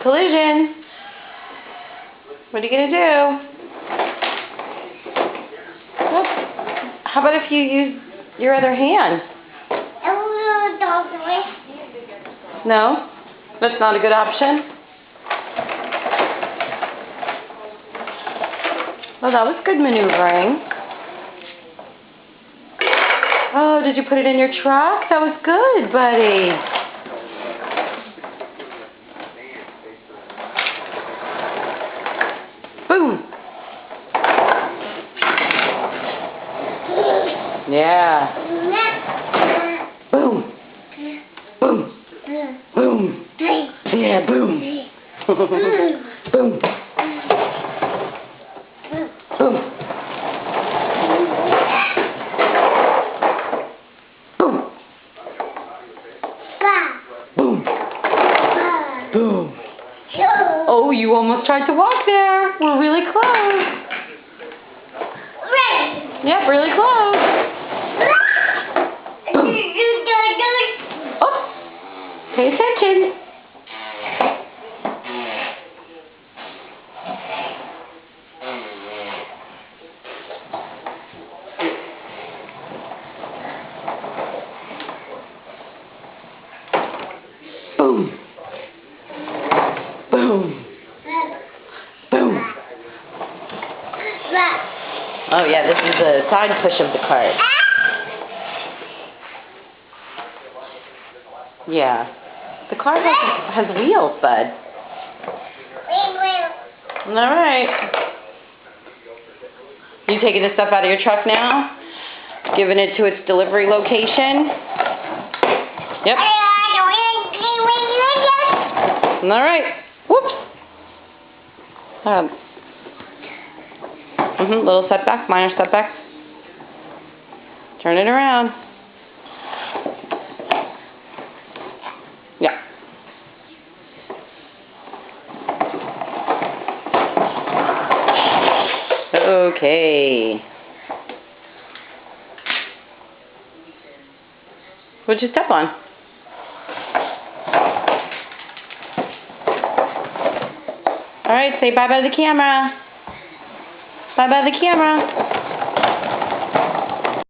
Collision. What are you going to do? Look. How about if you use your other hand? No? That's not a good option? Well, that was good maneuvering. Oh, did you put it in your truck? That was good, buddy. Boom. Yeah. Boom. Boom. Boom. Yeah, boom. Boom. Boom. Boom. Boom. Boom. Oh, you almost tried to walk there. We're really close. Yep, really close. Boom. Oh, pay attention. Boom. Boom. Boom. Oh yeah, this is the side push of the cart. Yeah. The car has wheels, bud. Alright. You taking the stuff out of your truck now? Giving it to its delivery location? Yep. Alright. Whoops. Little setback, minor setback. Turn it around. Yeah. Okay. What'd you step on? Alright, say bye-bye to the camera. Bye-bye to the camera.